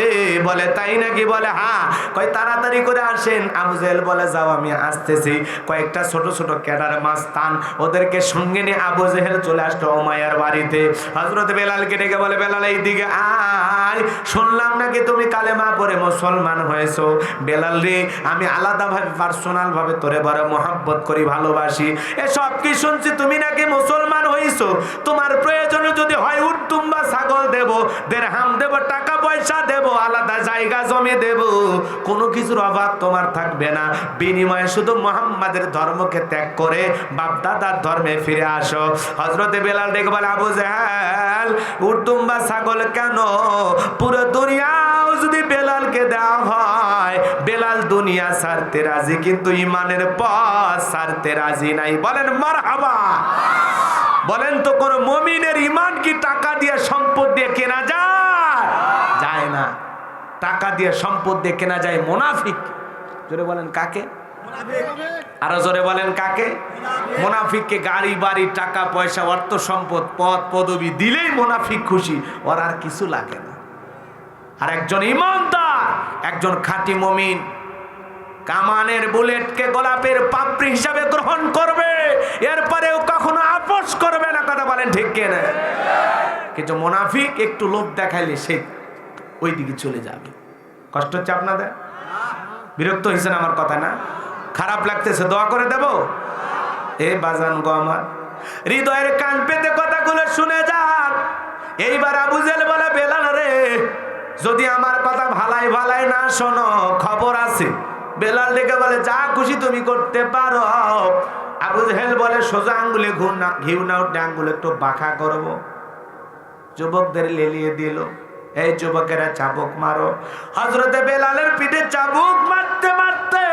বলে তাই নাকি? বলে হ্যাঁ। কয় তাড়াতাড়ি করে আসেন। আবু জেহেল বলে যাও, আমি আসতেছি। কয়েকটা ছোট ছোট ক্যাডার মাস্তান, ওদেরকে সঙ্গে নিয়ে আবু জেহেল চলে আসলো উমাইয়ার বাড়িতে। হযরত বেলালকে ডেকে বলে বেলাল এইদিকে আয়, শুনলাম নাকি তুমি কালেমা পড়ে মুসলমান হয়েছো। বেলাল রে, আমি আলাদাভাবে পার্সোনাল ভাবে তোরে বড় মহব্বত করি, ভালোবাসি। এসব কি শুনছি তুমি নাকি মুসলমান হইছো? তোমার প্রয়োজন যদি হয় উট দুম্বা ছাগল দেব, দিরহাম দেব, টাকা পয়সা দেব, আলাদা জায়গা জমি দেব, কোনো কিছুর অভাব তোমার থাকবে না। বিনিময়ে শুধু মুহাম্মাদের ধর্মকে ত্যাগ করে বাপ দাদার ধর্মে ফিরে আসো। হযরতে বেলাল ডেকে বলে আবু জেহেল, উট দুম্বা ছাগল কেন, পুরো দুনিয়াও যদি বেলালকে দেওয়া হয়, বেলাল দুনিয়া ছাড়তে রাজি, কিন্তু ঈমানের পথ ছাড়তে রাজি নাই। বলেন মারহাবা। বলেন তো কোন মুমিনের ঈমান কি টাকা দিয়ে সম্পদ দিয়ে কেনা যায়? যায় না। টাকা দিয়ে সম্পদ দিয়ে কেনা যায় মুনাফিক। জোরে বলেন কাকে? আরো জোরে বলেন কাকে? মুনাফিককে গাড়ি বাড়ি টাকা পয়সা অর্থ সম্পদ পদ পদবি দিলেই মুনাফিক খুশি, ওর আর কিছু লাগে না। আর একজন ঈমানদার, একজন খাঁটি মুমিন কামানের বুলেটকে গোলাপের পাপড়ি হিসাবে গ্রহণ করবে, এরপরেও কখনো আপোষ করবে না। কথা বলেন ঠিক কিনা? কিন্তু মুনাফিক একটু লোভ দেখাইলে সে ওই দিকে চলে যাবে। কষ্ট হচ্ছে আপনাদের? বিরক্ত হয়েছেন আমার কথা না? খারাপ লাগতেছে? দোয়া করে দেব? এ বাজান গো আমার, হৃদয়ের কান পেতে কথাগুলো শুনে যান। এইবার আবু জেহেল বলে বেলাল রে, যদি আমার কথা ভালাই ভালাই না শোনো, খবর আছে। বেলাল ডেকে বলে যা খুশি তুমি করতে পারো। আবু জেহেল বলে সোজা আঙ্গুলে ঘিউ না উঠে আঙ্গুলে একটু বাঁকা করবো। যুবকদের লেলিয়ে দিল, এই যুবকেরা চাবুক মারো। হযরতে বেলালের পিঠে চাবুক মারতে মারতে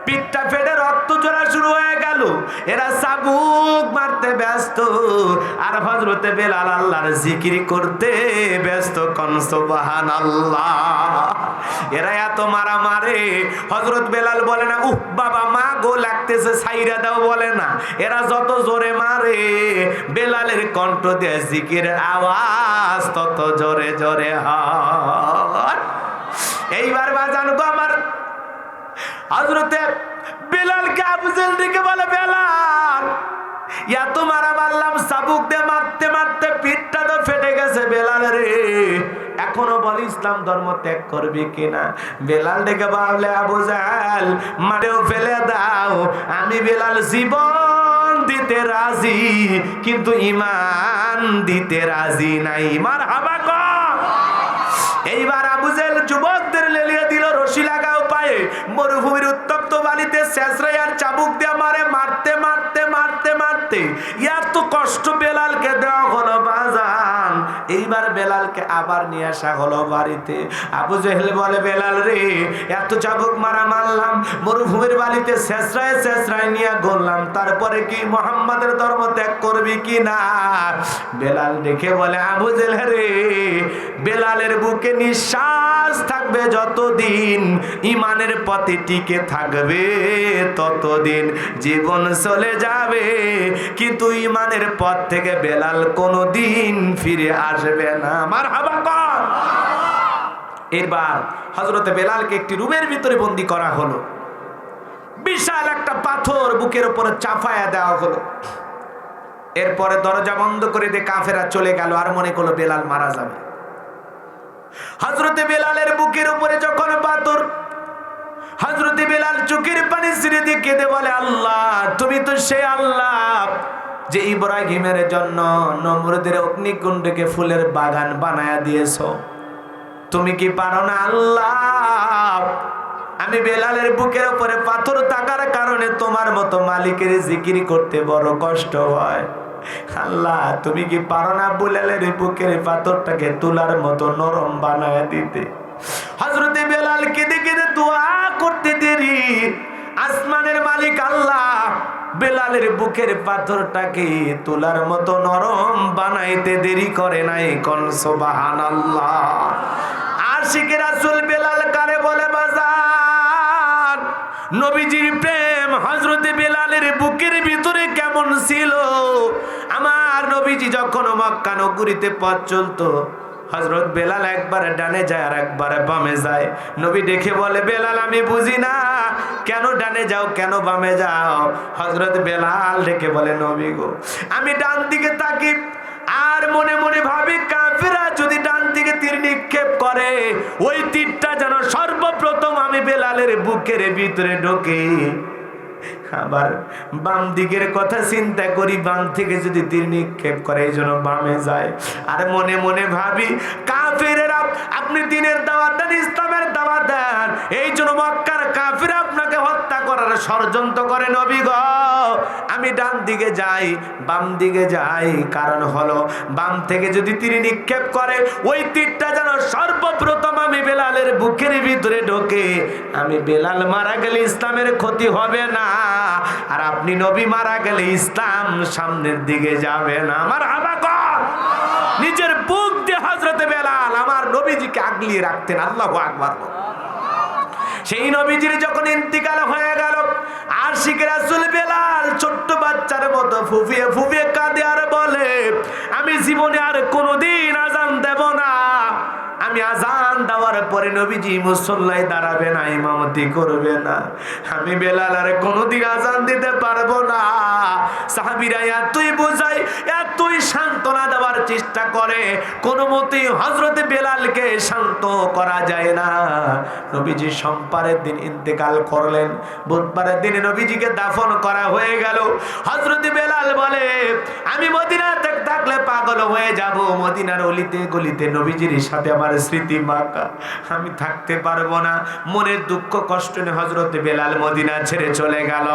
পিঠটা ফেটে রক্ত ঝরা শুরু হয়ে গেল। এরা চাবুক মারতে ব্যস্ত, আর হযরতে বেলাল আল্লাহর জিকির করতে ব্যস্ত। কোন সুবহানাল্লাহ। এরা এত মারা মারে, হযরত বেলাল বলে না উহ বাবা মা গো লাগতেছে ছাইরা দাও, বলে না। এরা যত জোরে মারে, বেলালের কণ্ঠ দিয়ে জিকিরের আওয়াজ তত জোরে জোরে হয়। এইবার বাজান গো আমার, হযরতে বেলালকে আবু জেহেল ডেকে বলে বেলাল, এত মারা মারলাম, চাবুক দিয়ে মারতে মারতে পিঠটা তো ফেটে গেছে। বেলাল রে, এখনো বল ইসলাম ধর্ম ত্যাগ করবি কিনা? বেলাল ডেকে বলে আবু জেহেল, মারেও ফেলে দাও, আমি বেলাল জীবন দিতে রাজি, কিন্তু ঈমান দিতে রাজি নাই। মারহাবা কর। এইবার আবু জেহেল যুবকদের লেলিয়ে দিল, রশি লাগাও পায়ে। মরুভূমির উত্তপ্ত বালিতে শেষরাইয়ার চাবুক দিয়ে মারে, মারতে মারতে মারতে মারতে ইয়ার তো কষ্ট বেলালকে দেওয়া হলো বাজান। এইবার বেলালকে আবার নিয়ে আসা হলো বাড়িতে। আবু জেহেল বলে বেলাল রে, এত চাবুক মারা মারলাম, মরুভূমির বালিতে শেষরায় শেষরায় নিয়ে ঘুরলাম, তারপরে কি মুহাম্মাদের ধর্ম ত্যাগ করবি কি না? বেলাল দেখে বলে আবু জেহেল রে, বেলালের বুকে নিঃশ্বাস থাকবে যতদিন, ঈমানের পথে টিকে থাকবে ততদিন, জীবন চলে যাবে কিন্তু ঈমানের পথ থেকে বেলাল কোনোদিন ফিরে আসবে না। মারহাবা কর। এবার হযরতে বেলালকে একটি রুমের ভিতরে বন্দী করা হলো। বিশাল একটা পাথর বুকের উপরে চাপায়া দেওয়া হলো। এরপরে দরজা বন্ধ করে দিয়ে কাফেরা চলে গেল, আর মনে করলো বেলাল মারা যাবে। হযরতে বেলালের বুকের উপরে যখন পাথর, হযরতে বেলাল চোখের পানি ছেড়ে দিয়ে কেঁদে বলে আল্লাহ, তুমি তো সে আল্লাহ যে ইব্রাহিমের জন্য নমরুদের অগ্নিকুণ্ডকে ফুলের বাগান বানায়া দিয়েছো। তুমি কি পারো না আল্লাহ? আমি বেলালের বুকের উপরে পাথর থাকার কারণে তোমার মতো মালিকের জিকির করতে বড় কষ্ট হয়। আল্লাহ তুমি কি পারো না বেলালের বুকের পাথরটাকে তুলার মতো নরম বানায় দিতে? হযরতে বেলাল কেঁদে কেঁদে দোয়া করতে দেরি, আসমানের মালিক আল্লাহ বেলালের বুকের পাথরটাকে তুলার মতো নরম বানাইতে দেরি করে নাই। কোন সুবহানাল্লাহ। আশিক রাসূল বেলাল কারে বলে বাজার? নবীজির প্রেম হযরতে বেলালের বুকের ভিতরে কেমন ছিল। আমার নবীজি যখন মক্কা নগরীতে পথ চলতো, হযরত বেলাল একবার ডানে যায় আর একবার বামে যায়। নবী দেখে বলে, বেলাল আমি বুঝি না কেন ডানে যাও কেন বামে যাও। হযরত বেলাল ডেকে বলে, নবী গো আমি ডান দিকে তাকি আর মনে মনে ভাবি কাফেররা যদি ডান দিকে তীর নিক্ষেপ করে, ওই তীরটা যেন সর্বপ্রথম আমি বেলালের বুকের ভিতরে ঢোকে। আবার বাম দিকের কথা চিন্তা করি, বাম থেকে যদি তীর নিক্ষেপ করে এই জন্য বামে যায়। আর মনে মনে ভাবি কাফেরেরা আপনি দ্বীনের দাওয়াত দেন, ইসলামের দাওয়াত দেন, এই জন্য মক্কার কাফেররা আপনাকে হত্যা করার ষড়যন্ত্র করে। নবী গো আমি ডান দিকে যাই বাম দিকে যাই, কারণ হলো বাম থেকে যদি তীর নিক্ষেপ করে ওই তীরটা যেন সর্বপ্রথম আমি বেলালের বুকের ভিতরে ঢোকে। আমি বেলাল মারা গেলে ইসলামের ক্ষতি হবে না, আর আপনি নবী মারা গেলে ইসলাম সামনের দিকে যাবে না। আমার আবাকর নিজের বুক দিয়ে হযরতে বেলাল আমার নবীজিকে আগলিয়ে রাখতেন। আল্লাহু আকবার। সেই নবীজির যখন ইন্তিকাল হয়ে গেল, আশিক রাসূল বেলাল ছোট্ট বাচ্চার মতো ফুফিয়ে ফুফিয়ে কাঁদে আর বলে, আমি জীবনে আর কোনোদিন আজান দেব না। আমি আজান দেওয়ার পরে নবীজি মুসল্লায় দাঁড়াবে না, ইমামতি করবে না, আমি বেলাল আর কোনোদিন আজান দিতে পারবো না। সাহাবীরা এতই বোঝাই এতই সান্ত্বনা দেওয়ার চেষ্টা করে, কোনো মতেই হযরতে বেলালকে শান্ত করা যায় না। নবীজি সোমবারের দিন ইন্তেকাল করলেন, বুধবারের দিনে নবীজিকে দাফন করা হয়ে গেল। হযরতে বেলাল বলে, আমি মদিনাতে থাকলে পাগল হয়ে যাব, মদিনার অলিতে গলিতে নবীজির সাথে আমার স্মৃতি মাখা, আমি থাকতে পারবো না। মনের দুঃখ কষ্ট নিয়ে হযরতে বেলাল মদিনা ছেড়ে চলে গেল।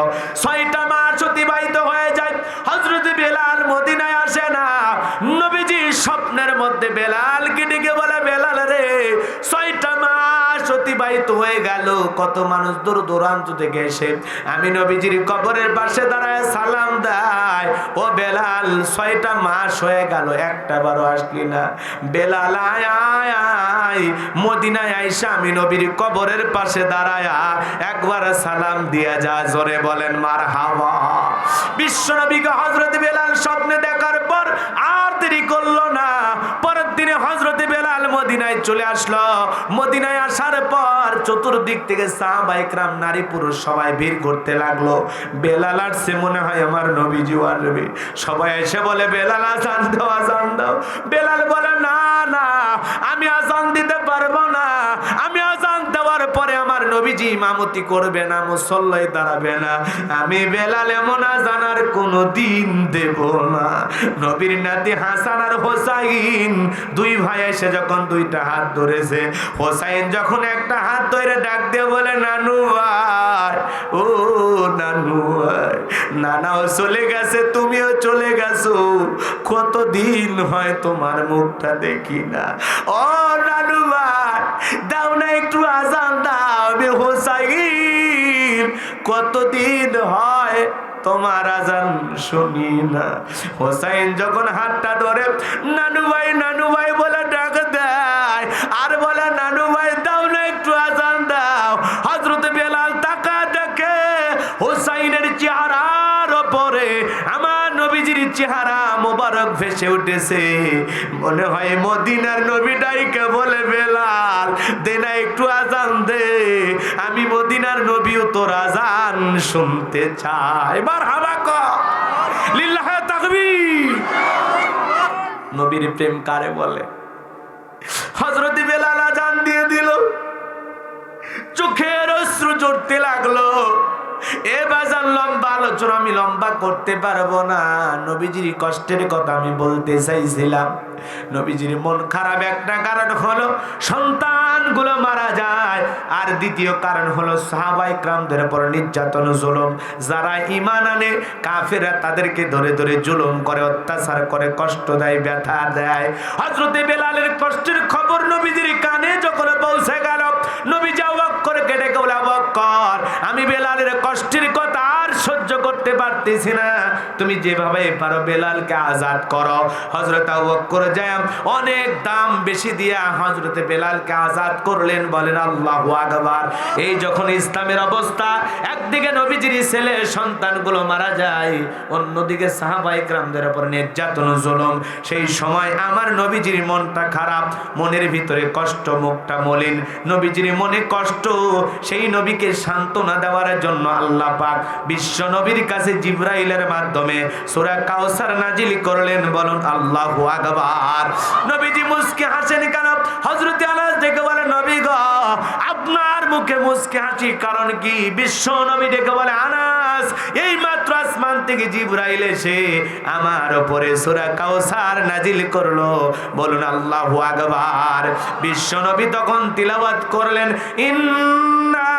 6টা মাস অতিবাহিত হয়ে যায়, হযরতে বেলাল মদিনায় আসে না। নবীজি স্বপ্নের মধ্যে বেলালকে ডেকে বলে, বেলাল রে 6টা মাস অতিবাহিত হয়ে গেল, কত মানুষ দূর দূরান্ত থেকে এসে আমি নবীজির কবরের পাশে দাঁড়ায় সালাম দেয়, ও বেলাল 6টা মাস হয়ে গেল একটা বারও আসলি না। বেলাল আয় আয় আয়, মদিনায় আইসা আমি নবীর কবরের পাশে দাঁড়ায়া একবার সালাম দিয়া যা। জোরে বলেন মারহাবা। বিশ্বনবীকে হযরত বেলাল স্বপ্নে দেখার পর আর দেরি করলো না, পরের দিনে হযরতে বেলাল মদিনায় চলে আসলো। মদিনায় আসার পর চতুর্দিক থেকে সাহাবায়ে কেরাম নারী পুরুষ সবাই ভিড় করতে লাগলো। বেলাল আসছে, মনে হয় আমার নবীজি আসবে। সবাই এসে বলে, বেলাল আজান দাও আজান দাও। বেলাল বলে, না না আমি আজান দিতে পারবো না, আমি আজান দেওয়ার পরে আমার নবীজি ইমামতি করবে না, মুসল্লায় দাঁড়াবে না, আমি বেলাল এমন আজান আর কোনোদিন দেব না। নবীর নাতি হাসান আর হোসাইন দুই ভাই এসে যখন দুইটা হাত ধরেছে, হোসাইন যখন একটা হাত ধরে ডাক দিয়ে বলে, নানু ভাই, ও নানু ভাই, নানাও চলে গেছে তুমিও চলে গেছো, কতদিন হয় তোমার মুখটা দেখি না। ও নানু ভাই দাও না একটু আজান দাও। আমি হোসাইন কতদিন হয় তোমার আজান শুনি না। হোসাইন যখন হাতটা ধরে নানু ভাই বলে ডাক দেয়, আর বলে নানু ভাই দাও না একটু আজান দাও। হযরত বেলাল তাকা দেখে হোসাইনের চেহারার উপরে আমার নবীজির চেহারা মোবারক ভেসে উঠেছে। মনে হয় মদিনার নবীটাইকে বলে, বেলাল দে না একটু আজান দে, আমি মদিনার নবীও তোর আজান শুনতে চাই। মারহাবা কর, লিল্লাহি তাকবীর। নবীর প্রেম কারে বলে? হযরত বেলাল আজান দিয়ে দিল, চোখের অশ্রু ঝরতে লাগলো। এ বাজার লম্বা আলোচনা আমি লম্বা করতে পারবো না, নবীজির কষ্টের কথা আমি বলতে চাইছিলাম। নবীজির মন খারাপ একটা কারণ হলো সন্তানগুলো মারা যায়, আর দ্বিতীয় কারণ হলো সাহাবায়ে কেরামদের উপর নির্যাতন জুলুম। যারা ঈমান আনে কাফেররা তাদেরকে ধরে ধরে জুলুম করে, অত্যাচার করে, কষ্ট দেয়, ব্যথা দেয়। হযরতে বেলালের কষ্টের খবর নবীজির কানে যখন পৌঁছে গেল, নবীজি অবাক করে কেটে বলে, আবু বকর, আমি বেলালের কষ্টের কথা আর সহ্য করতে পারতেছি না, তুমি যেভাবে পারো বেলালকে আজাদ করো। হযরত আবু বকর যায় অনেক দাম বেশি দিয়া হযরতে বেলালকে আজাদ করলেন। বলেন আল্লাহু আকবার। এই যখন ইসলামের অবস্থা, একদিকে নবীজির ছেলে সন্তানগুলো মারা যায়, অন্যদিকে সাহাবায়ে কেরামদের উপর নির্যাতন জুলুম, সেই সময় আমার নবীজির মনটা খারাপ, মনের ভিতরে কষ্ট, মুখটা মলিন, নবীজির মনে কষ্ট। সেই নবীকে সান্ত্বনা দেওয়ার জন্য আল্লাহ পাক বিশ্ব নবীর কাছে জিবরাইলের মাধ্যমে সূরা কাউসার নাজিল করলেন। বলুন আল্লাহু আকবার। নবীজি মুস্কি হাসেন কেন? হযরত আনাস ডেকে বলে, নবী গো, আপনার মুখে মুস্কি হাসি কারণ কি? বিশ্ব নবী ডেকে বলে, আনাস, এই মাত্র আসমান থেকে জিবরাইল এসে আমার উপরে সূরা কাউসার নাজিল করলো। বলুন আল্লাহু আকবার। বিশ্ব নবী তখন তিলাওয়াত করলেন, ইন্না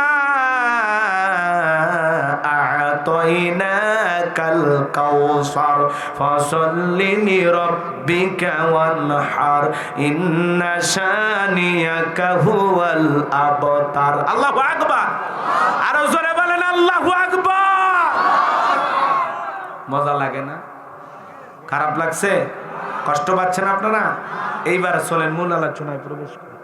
আ'তাইনাকাল কাউসার ফাসাল্লি লিরাব্বিকা ওয়ানহার ইন্না শানিয়াকা হুয়াল আবতার। আল্লাহু আকবার। আর জোরে বলেন আল্লাহু আকবার। মজা লাগে না? খারাপ লাগছে? কষ্ট পাচ্ছেন আপনারা? এইবার চলেন মূল আলোচনায় প্রবেশ করি।